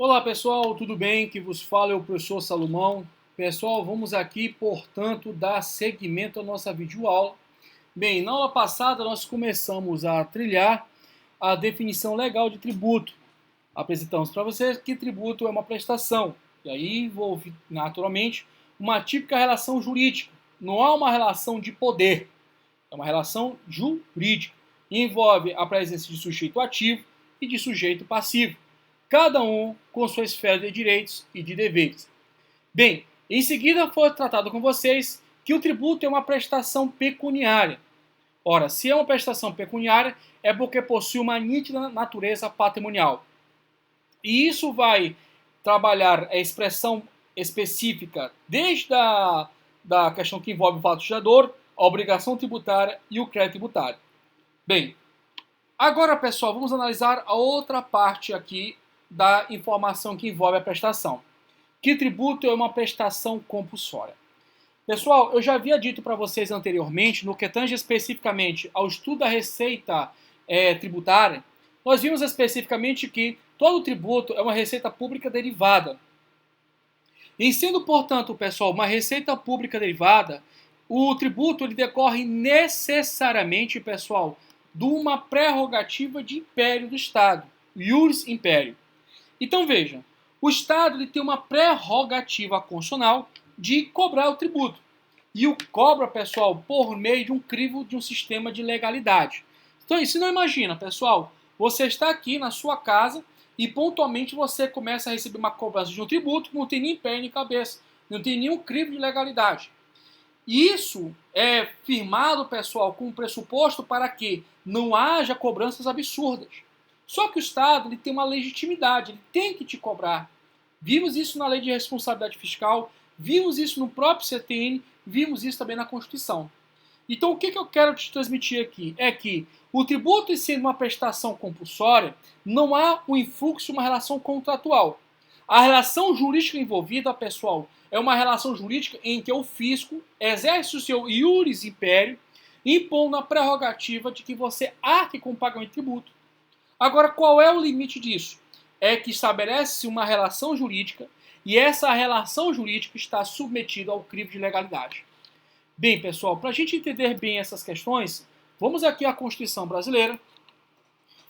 Olá pessoal, tudo bem? Que vos fala é o professor Salomão. Pessoal, vamos aqui, portanto, dar seguimento à nossa videoaula. Bem, na aula passada nós começamos a trilhar a definição legal de tributo. Apresentamos para vocês que tributo é uma prestação, e aí envolve, naturalmente, uma típica relação jurídica. Não há uma relação de poder, é uma relação jurídica. Envolve a presença de sujeito ativo e de sujeito passivo, cada um com sua esfera de direitos e de deveres. Bem, em seguida foi tratado com vocês que o tributo é uma prestação pecuniária. Ora, se é uma prestação pecuniária, é porque possui uma nítida natureza patrimonial. E isso vai trabalhar a expressão específica desde da questão que envolve o fato gerador, a obrigação tributária e o crédito tributário. Bem, agora, pessoal, vamos analisar a outra parte aqui da informação que envolve a prestação. Que tributo é uma prestação compulsória? Pessoal, eu já havia dito para vocês anteriormente, no que tange especificamente ao estudo da receita tributária, nós vimos especificamente que todo tributo é uma receita pública derivada. E sendo, portanto, pessoal, uma receita pública derivada, o tributo ele decorre necessariamente, pessoal, de uma prerrogativa de império do Estado, iuris império. Então vejam, o Estado ele tem uma prerrogativa constitucional de cobrar o tributo. E o cobra, pessoal, por meio de um crivo de um sistema de legalidade. Então, se não imagina, pessoal, você está aqui na sua casa e pontualmente você começa a receber uma cobrança de um tributo que não tem nem pé nem cabeça, não tem nenhum crivo de legalidade. Isso é firmado, pessoal, com um pressuposto para que não haja cobranças absurdas. Só que o Estado ele tem uma legitimidade, ele tem que te cobrar. Vimos isso na Lei de Responsabilidade Fiscal, vimos isso no próprio CTN, vimos isso também na Constituição. Então, o que eu quero te transmitir aqui é que o tributo, sendo uma prestação compulsória, não há um influxo de uma relação contratual. A relação jurídica envolvida, pessoal, é uma relação jurídica em que o fisco exerce o seu iuris império, impondo a prerrogativa de que você arque com o pagamento de tributo. Agora, qual é o limite disso? É que estabelece uma relação jurídica e essa relação jurídica está submetida ao crivo de legalidade. Bem, pessoal, para a gente entender bem essas questões, vamos aqui à Constituição Brasileira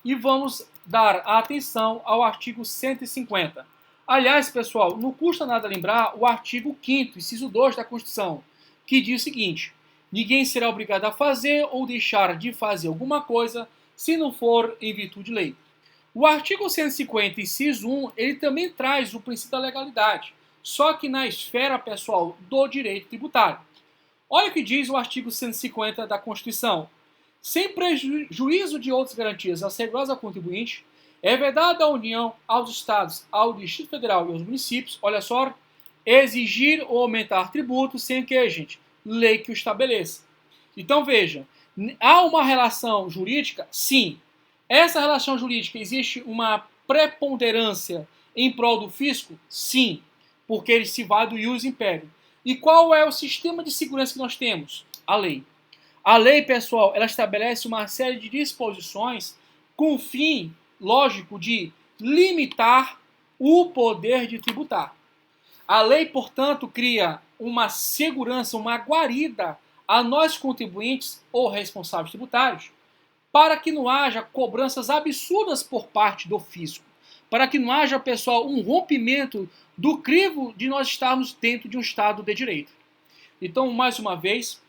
e vamos dar atenção ao artigo 150. Aliás, pessoal, não custa nada lembrar o artigo 5º, inciso 2 da Constituição, que diz o seguinte: ninguém será obrigado a fazer ou deixar de fazer alguma coisa se não for em virtude de lei. O artigo 150, inciso 1, ele também traz o princípio da legalidade, só que na esfera, pessoal, do direito tributário. Olha o que diz o artigo 150 da Constituição. Sem prejuízo de outras garantias asseguradas ao contribuinte, é vedado à União, aos Estados, ao Distrito Federal e aos municípios, olha só, exigir ou aumentar tributos sem que, gente, lei que o estabeleça. Então, veja, há uma relação jurídica? Sim. Essa relação jurídica existe uma preponderância em prol do fisco? Sim, porque ele se vai do ius império. E qual é o sistema de segurança que nós temos? A lei. A lei, pessoal, ela estabelece uma série de disposições com o fim, lógico, de limitar o poder de tributar. A lei, portanto, cria uma segurança, uma guarida a nós contribuintes ou responsáveis tributários, para que não haja cobranças absurdas por parte do fisco, para que não haja, pessoal, um rompimento do crivo de nós estarmos dentro de um Estado de direito. Então, mais uma vez,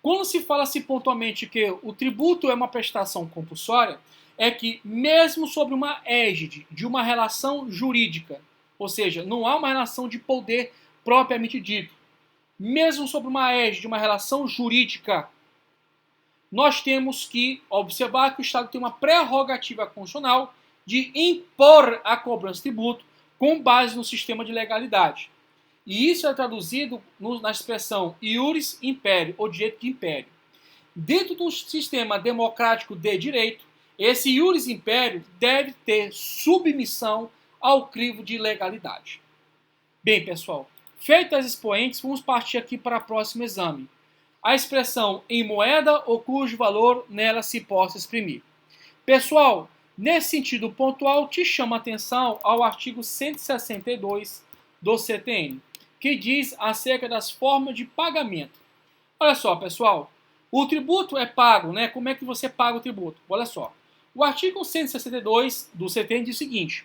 quando se fala assim pontualmente que o tributo é uma prestação compulsória, é que mesmo sobre uma égide de uma relação jurídica, ou seja, não há uma relação de poder propriamente dito, mesmo sobre uma égide de uma relação jurídica, nós temos que observar que o Estado tem uma prerrogativa constitucional de impor a cobrança de tributo com base no sistema de legalidade. E isso é traduzido na expressão iuris império, ou direito de império. Dentro do sistema democrático de direito, esse iuris império deve ter submissão ao crivo de legalidade. Bem, pessoal, feitas as expoentes, vamos partir aqui para o próximo exame. A expressão em moeda ou cujo valor nela se possa exprimir. Pessoal, Nesse sentido pontual, te chama a atenção ao artigo 162 do CTN, que diz acerca das formas de pagamento. Olha só, pessoal, o tributo é pago, né? Como é que você paga o tributo? Olha só, o artigo 162 do CTN diz o seguinte: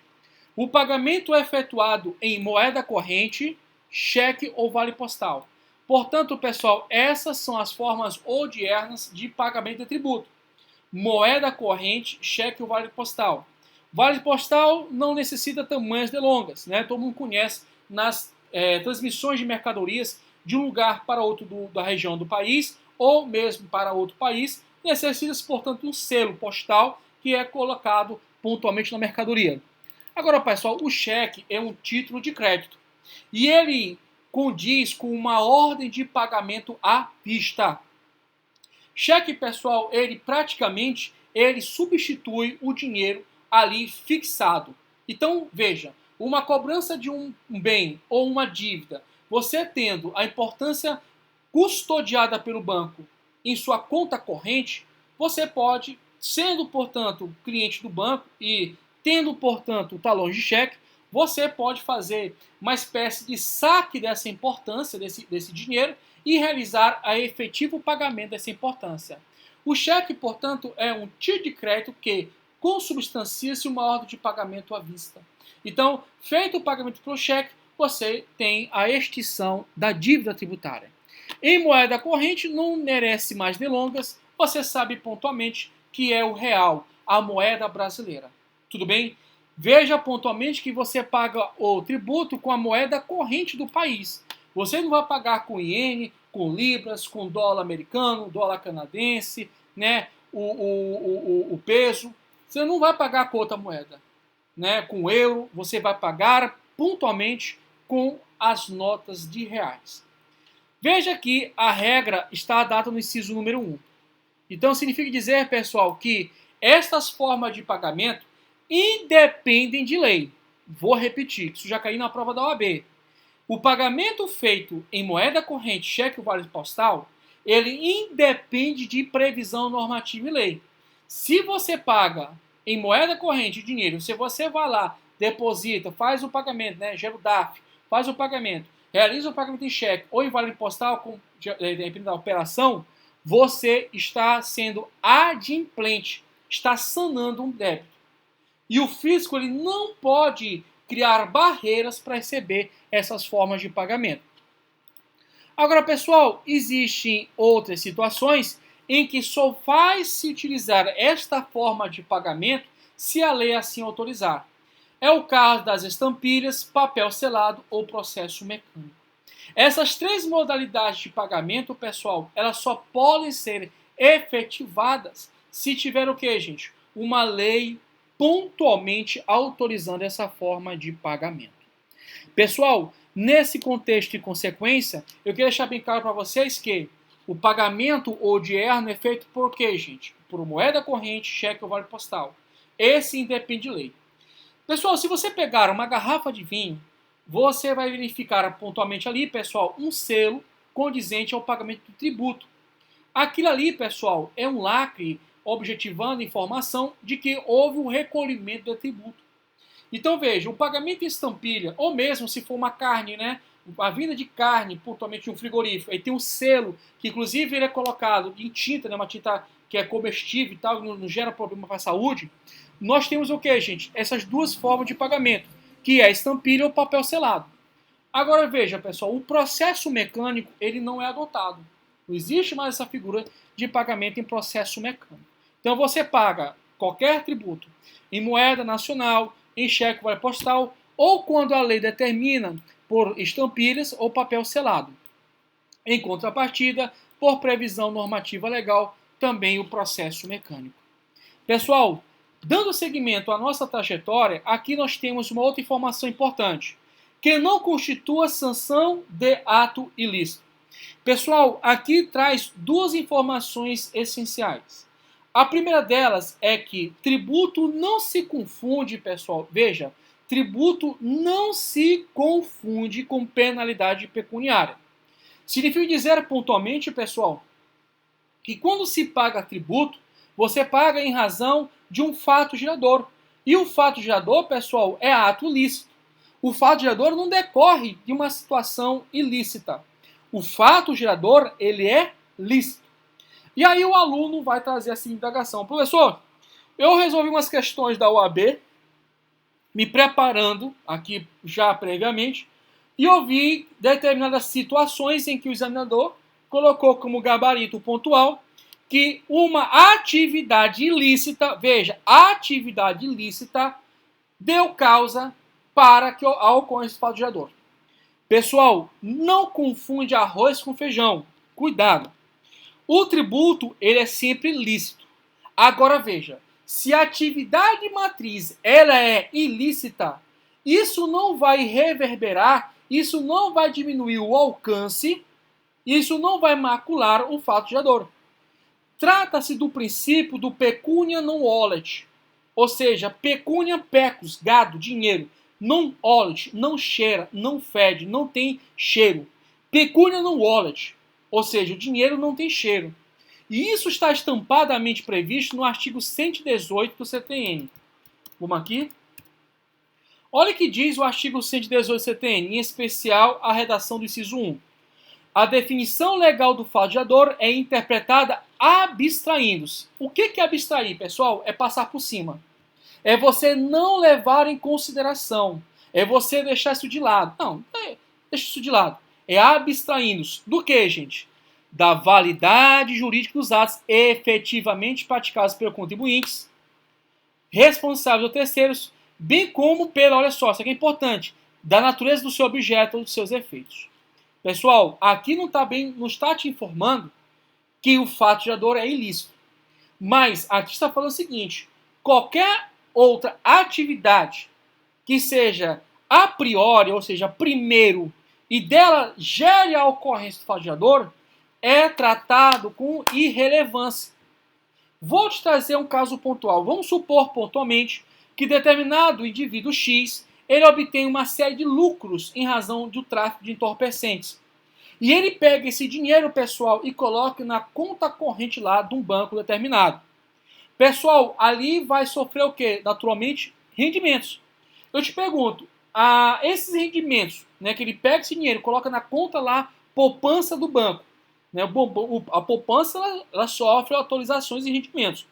o pagamento é efetuado em moeda corrente, cheque ou vale postal. Portanto, pessoal, essas são as formas odiernas de pagamento de tributo: moeda corrente, cheque ou vale postal. Vale postal não necessita tamanhas delongas, né? Todo mundo conhece nas transmissões de mercadorias de um lugar para outro da região do país ou mesmo para outro país, necessita-se, portanto, um selo postal que é colocado pontualmente na mercadoria. Agora, pessoal, o cheque é um título de crédito e ele condiz com uma ordem de pagamento à vista. Cheque, pessoal, ele substitui o dinheiro ali fixado. Então, veja, uma cobrança de um bem ou uma dívida, você tendo a importância custodiada pelo banco em sua conta corrente, você pode, sendo, portanto, cliente do banco e tendo, portanto, talões de cheque, você pode fazer uma espécie de saque dessa importância, desse dinheiro, e realizar a efetivo pagamento dessa importância. O cheque, portanto, é um título de crédito que consubstancia-se uma ordem de pagamento à vista. Então, feito o pagamento pelo cheque, você tem a extinção da dívida tributária. Em moeda corrente, não merece mais delongas, você sabe pontualmente que é o real, a moeda brasileira. Tudo bem? Veja pontualmente que você paga o tributo com a moeda corrente do país. Você não vai pagar com iene, com libras, com dólar americano, dólar canadense, né? o peso. Você não vai pagar com outra moeda, né? Com euro. Você vai pagar pontualmente com as notas de reais. Veja que a regra está dada no inciso número 1. Então significa dizer, pessoal, que estas formas de pagamento independem de lei. Vou repetir, isso já caiu na prova da OAB. O pagamento feito em moeda corrente, cheque ou vale postal, ele independe de previsão normativa e lei. Se você paga em moeda corrente dinheiro, se você vai lá, deposita, faz o pagamento, né, gera o DARF, faz o pagamento, realiza o pagamento em cheque ou em vale postal, dependendo da operação, você está sendo adimplente, está sanando um débito. E o fisco ele não pode criar barreiras para receber essas formas de pagamento. Agora, pessoal, existem outras situações em que só vai se utilizar esta forma de pagamento se a lei assim autorizar. É o caso das estampilhas, papel selado ou processo mecânico. Essas três modalidades de pagamento, pessoal, elas só podem ser efetivadas se tiver o quê, gente? Uma lei pontualmente autorizando essa forma de pagamento. Pessoal, nesse contexto e consequência, eu quero deixar bem claro para vocês que o pagamento odierno é feito por quê, gente? Por moeda corrente, cheque ou vale postal. Esse independe de lei. Pessoal, se você pegar uma garrafa de vinho, você vai verificar pontualmente ali, pessoal, um selo condizente ao pagamento do tributo. Aquilo ali, pessoal, é um lacre objetivando a informação de que houve um recolhimento do tributo. Então veja, o pagamento em estampilha, ou mesmo se for uma carne, né? A vinda de carne, pontualmente de um frigorífico, aí tem um selo, que inclusive ele é colocado em tinta, né? Uma tinta que é comestível e tal, não gera problema para a saúde. Nós temos o que, gente? Essas duas formas de pagamento, que é a estampilha ou papel selado. Agora veja, pessoal, o processo mecânico, ele não é adotado. Não existe mais essa figura de pagamento em processo mecânico. Então você paga qualquer tributo em moeda nacional, em cheque vale postal, ou quando a lei determina por estampilhas ou papel selado. Em contrapartida, por previsão normativa legal, também o processo mecânico. Pessoal, dando seguimento à nossa trajetória, aqui nós temos uma outra informação importante, que não constitua sanção de ato ilícito. Pessoal, aqui traz duas informações essenciais. A primeira delas é que tributo não se confunde, pessoal. Veja, tributo não se confunde com penalidade pecuniária. Significa dizer pontualmente, pessoal, que quando se paga tributo, Você paga em razão de um fato gerador. E o fato gerador, pessoal, é ato ilícito. O fato gerador não decorre de uma situação ilícita. O fato gerador, ele é lícito. E aí o aluno vai trazer essa indagação. Professor, eu resolvi umas questões da OAB, me preparando aqui já previamente, e eu vi determinadas situações em que o examinador colocou como gabarito pontual que uma atividade ilícita, veja, atividade ilícita deu causa para que a ocorrência do fato gerador. Pessoal, não confunde arroz com feijão. Cuidado. O tributo, ele é sempre lícito. Agora veja, se a atividade matriz ela é ilícita, isso não vai reverberar, isso não vai diminuir o alcance, isso não vai macular o fato gerador. Trata-se do princípio do pecunia non olet, ou seja, pecunia pecus, gado, dinheiro, non olet, não cheira, não fede, não tem cheiro. Pecunia non olet, ou seja, o dinheiro não tem cheiro. E isso está estampadamente previsto no artigo 118 do CTN. Vamos aqui. Olha o que diz o artigo 118 do CTN, em especial a redação do inciso 1. A definição legal do fato gerador é interpretada abstraindo-se. O que é abstrair, pessoal? É passar por cima. É você não levar em consideração. É você deixar isso de lado. Não, deixa isso de lado. É abstraindo-se. Do que, gente? Da validade jurídica dos atos efetivamente praticados pelos contribuintes, responsáveis ou terceiros, bem como pela, olha só, isso aqui é importante, da natureza do seu objeto ou dos seus efeitos. Pessoal, aqui não está te informando que o fato gerador é ilícito. Mas aqui está falando o seguinte, qualquer outra atividade que seja a priori, ou seja, primeiro, e dela gere a ocorrência do fato gerador, é tratado com irrelevância. Vou te trazer um caso pontual. Vamos supor pontualmente que determinado indivíduo X ele obtém uma série de lucros em razão do tráfico de entorpecentes. E ele pega esse dinheiro, pessoal, e coloca na conta corrente lá de um banco determinado. Pessoal, ali vai sofrer o quê? Naturalmente, rendimentos. Eu te pergunto, esses rendimentos, né, que ele pega esse dinheiro e coloca na conta lá, poupança do banco, né, a poupança ela sofre atualizações e rendimentos.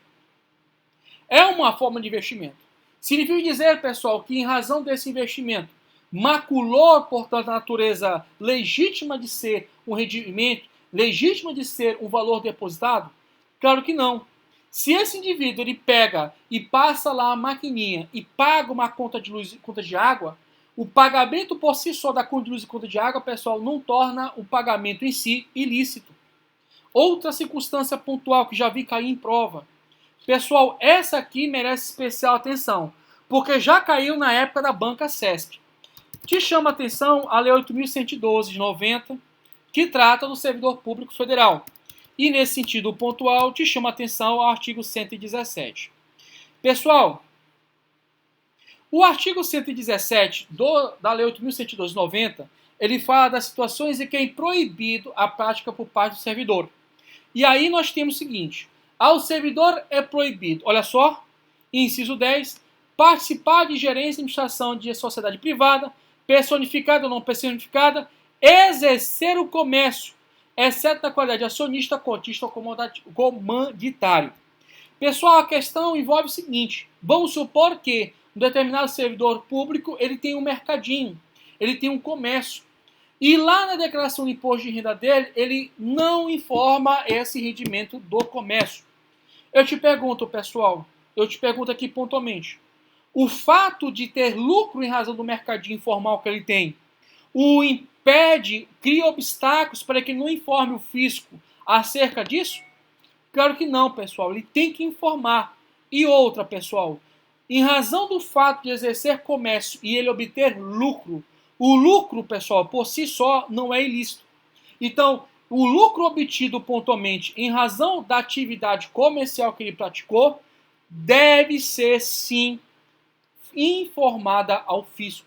É uma forma de investimento. Significa dizer, pessoal, que em razão desse investimento maculou, portanto, a natureza legítima de ser um rendimento, legítima de ser um valor depositado? Claro que não. Se esse indivíduo ele pega e passa lá a maquininha e paga uma conta de luz e conta de água, o pagamento por si só da conta de luz e conta de água, pessoal, não torna o pagamento em si ilícito. Outra circunstância pontual que já vi cair em prova. Pessoal, essa aqui merece especial atenção, porque já caiu na época da banca CESP. Te chama a atenção a Lei 8.112 de 90, que trata do servidor público federal. E nesse sentido pontual, te chama a atenção ao artigo 117. Pessoal, o artigo 117 da Lei 8.112 de 90, ele fala das situações em que é proibido a prática por parte do servidor. E aí nós temos o seguinte, ao servidor é proibido, olha só, inciso 10, participar de gerência e administração de sociedade privada, personificada ou não personificada, exercer o comércio, exceto na qualidade de acionista, cotista ou comanditário. Pessoal, a questão envolve o seguinte, vamos supor que um determinado servidor público ele tem um mercadinho, ele tem um comércio, e lá na declaração de imposto de renda dele, ele não informa esse rendimento do comércio. Eu te pergunto, pessoal, eu te pergunto aqui pontualmente, o fato de ter lucro em razão do mercadinho informal que ele tem, o impede, cria obstáculos para que ele não informe o fisco acerca disso? Claro que não, pessoal, ele tem que informar. E outra, pessoal, em razão do fato de exercer comércio e ele obter lucro, o lucro, pessoal, por si só não é ilícito. Então, o lucro obtido pontualmente em razão da atividade comercial que ele praticou deve ser, sim, informada ao fisco.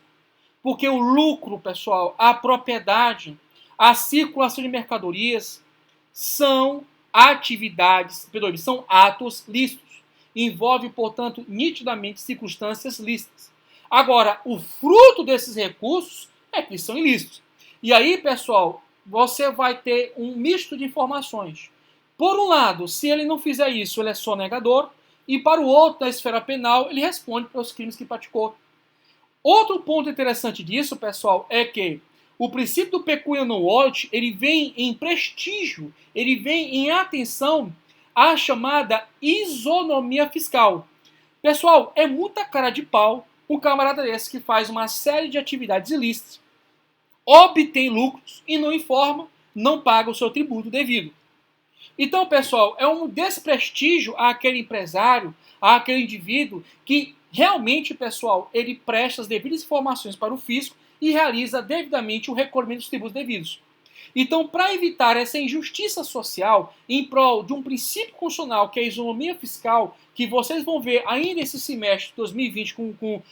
Porque o lucro, pessoal, a propriedade, a circulação de mercadorias são atividades, perdão, são atos lícitos. Envolve, portanto, nitidamente circunstâncias lícitas. Agora, o fruto desses recursos é que são ilícitos. E aí, pessoal, você vai ter um misto de informações. Por um lado, se ele não fizer isso, ele é sonegador, e para o outro, na esfera penal, ele responde pelos crimes que praticou. Outro ponto interessante disso, pessoal, é que o princípio do peculiar non olet, ele vem em prestígio, ele vem em atenção à chamada isonomia fiscal. Pessoal, é muita cara de pau um camarada desse que faz uma série de atividades ilícitas, obtém lucros e não informa, não paga o seu tributo devido. Então, pessoal, é um desprestígio àquele empresário, àquele indivíduo que realmente, pessoal, ele presta as devidas informações para o fisco e realiza devidamente o recolhimento dos tributos devidos. Então, para evitar essa injustiça social em prol de um princípio constitucional, que é a isonomia fiscal, que vocês vão ver ainda esse semestre de 2020 com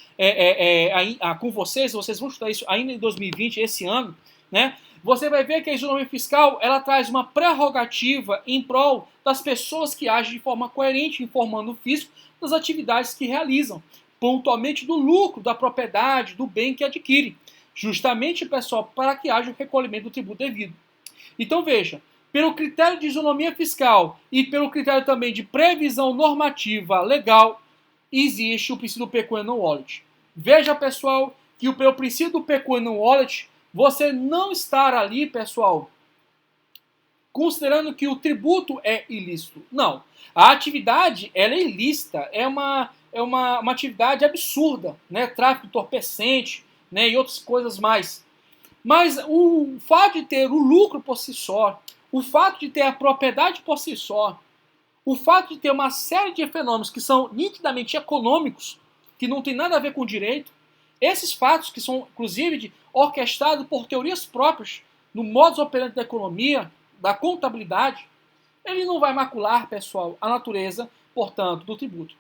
vocês vão estudar isso ainda em 2020, esse ano, né? Você vai ver que a isonomia fiscal, ela traz uma prerrogativa em prol das pessoas que agem de forma coerente, informando o fisco das atividades que realizam, pontualmente do lucro, da propriedade, do bem que adquire. Justamente, pessoal, para que haja o recolhimento do tributo devido. Então, veja, pelo critério de isonomia fiscal e pelo critério também de previsão normativa legal, existe o princípio do peculiar non olet. Veja, pessoal, que pelo princípio do peculiar non olet, você não estar ali, pessoal, considerando que o tributo é ilícito. Não. A atividade, ela é ilícita, é uma atividade absurda, né? Tráfico entorpecente, né? E outras coisas mais. Mas o fato de ter o lucro por si só, o fato de ter a propriedade por si só, o fato de ter uma série de fenômenos que são nitidamente econômicos, que não tem nada a ver com direito, esses fatos que são, inclusive, orquestrados por teorias próprias no modus operandi da economia, da contabilidade, ele não vai macular, pessoal, a natureza, portanto, do tributo.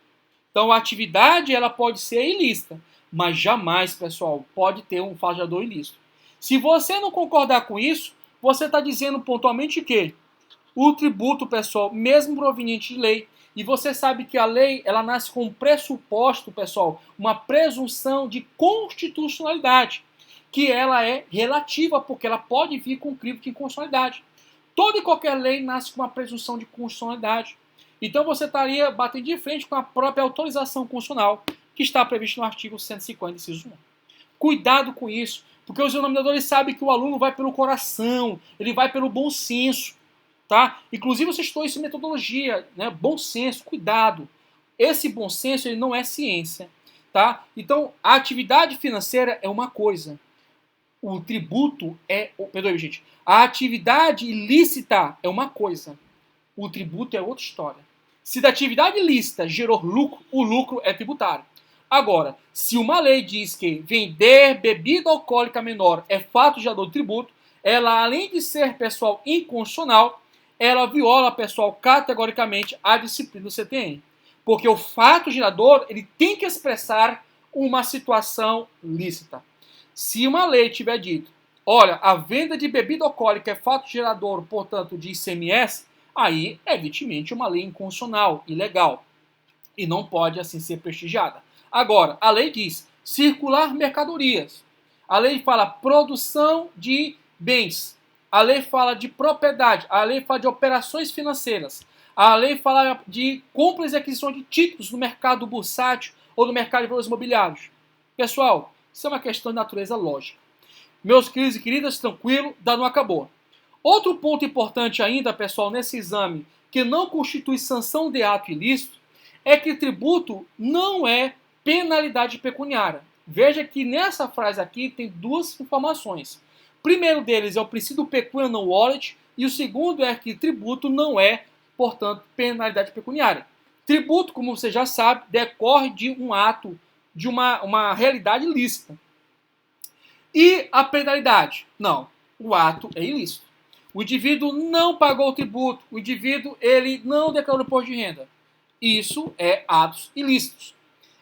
Então, a atividade ela pode ser ilícita, mas jamais, pessoal, pode ter um flagelador ilícito. Se você não concordar com isso, você está dizendo pontualmente que o tributo, pessoal, mesmo proveniente de lei, e você sabe que a lei, ela nasce com um pressuposto, pessoal, uma presunção de constitucionalidade, que ela é relativa, porque ela pode vir com um crivo de inconstitucionalidade. Toda e qualquer lei nasce com uma presunção de constitucionalidade. Então você estaria batendo de frente com a própria autorização constitucional, que está prevista no artigo 150, inciso 1. Cuidado com isso, porque os denominadores sabem que o aluno vai pelo coração, ele vai pelo bom senso. Tá? Inclusive você estudou isso em metodologia, né? Bom senso, cuidado. Esse bom senso ele não é ciência. Tá? Então, a atividade financeira é uma coisa. O tributo é... Perdoe, gente. A atividade ilícita é uma coisa. O tributo é outra história. Se da atividade ilícita gerou lucro, o lucro é tributário. Agora, se uma lei diz que vender bebida alcoólica menor é fato gerador de tributo, ela, além de ser, pessoal, inconstitucional, ela viola, pessoal, categoricamente a disciplina do CTN. Porque o fato gerador, ele tem que expressar uma situação lícita. Se uma lei tiver dito, olha, a venda de bebida alcoólica é fato gerador, portanto, de ICMS, aí é evidentemente uma lei inconstitucional, ilegal. E não pode, assim, ser prestigiada. Agora, a lei diz circular mercadorias. A lei fala produção de bens. A lei fala de propriedade, a lei fala de operações financeiras, a lei fala de compras e aquisição de títulos no mercado bursátil ou no mercado de valores imobiliários. Pessoal, isso é uma questão de natureza lógica. Meus queridos e queridas, tranquilo, não acabou. Outro ponto importante ainda, pessoal, nesse exame, que não constitui sanção de ato ilícito, é que tributo não é penalidade pecuniária. Veja que nessa frase aqui tem duas informações. O primeiro deles é o princípio do peculiar non olet e o segundo é que tributo não é, portanto, penalidade pecuniária. Tributo, como você já sabe, decorre de um ato, de uma realidade ilícita. E a penalidade? Não, o ato é ilícito. O indivíduo não pagou o tributo, o indivíduo ele não declarou imposto de renda. Isso é atos ilícitos.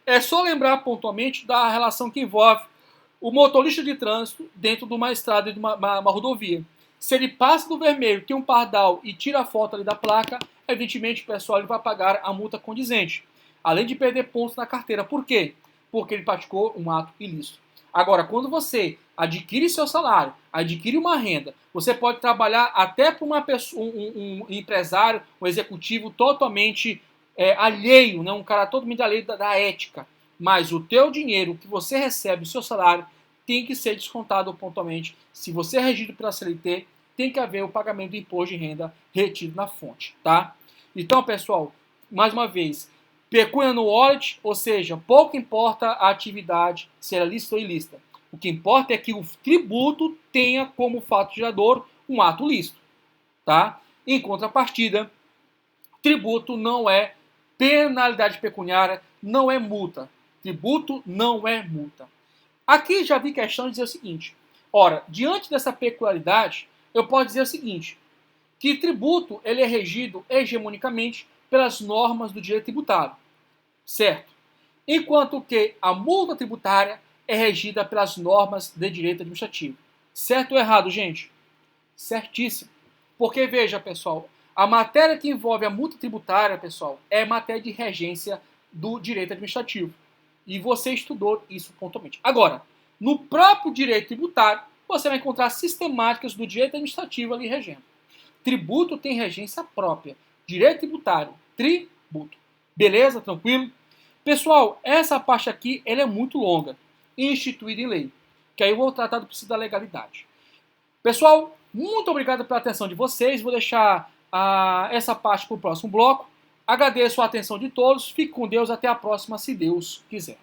É só lembrar pontualmente da relação que envolve o motorista de trânsito dentro de uma estrada e de uma rodovia. Se ele passa do vermelho, tem um pardal e tira a foto ali da placa, evidentemente, pessoal, ele vai pagar a multa condizente. Além de perder pontos na carteira. Por quê? Porque ele praticou um ato ilícito. Agora, quando você adquire seu salário, adquire uma renda, você pode trabalhar até para um empresário, um executivo totalmente alheio, né? Um cara totalmente alheio da ética. Mas o teu dinheiro que você recebe, o seu salário, tem que ser descontado pontualmente. Se você é regido pela CLT, tem que haver o pagamento do imposto de renda retido na fonte, tá? Então, pessoal, mais uma vez, pecúnia no wallet, ou seja, pouco importa a atividade, se ela é lícita ou ilícita. O que importa é que o tributo tenha como fato gerador um ato lícito, tá? Em contrapartida, tributo não é penalidade pecuniária, não é multa. Tributo não é multa. Aqui já vi questão de dizer o seguinte: ora, diante dessa peculiaridade, eu posso dizer o seguinte, que tributo ele é regido hegemonicamente pelas normas do direito tributário, certo? Enquanto que a multa tributária é regida pelas normas de direito administrativo. Certo ou errado, gente? Certíssimo. Porque, veja, pessoal, a matéria que envolve a multa tributária, pessoal, é matéria de regência do direito administrativo. E você estudou isso pontualmente. Agora, no próprio direito tributário, você vai encontrar sistemáticas do direito administrativo ali regendo. Tributo tem regência própria. Direito tributário, tributo. Beleza? Tranquilo? Pessoal, essa parte aqui ela é muito longa, instituída em lei, que aí eu vou tratar do princípio da legalidade. Pessoal, muito obrigado pela atenção de vocês. Vou deixar essa parte para o próximo bloco. Agradeço a atenção de todos. Fique com Deus. Até a próxima, se Deus quiser.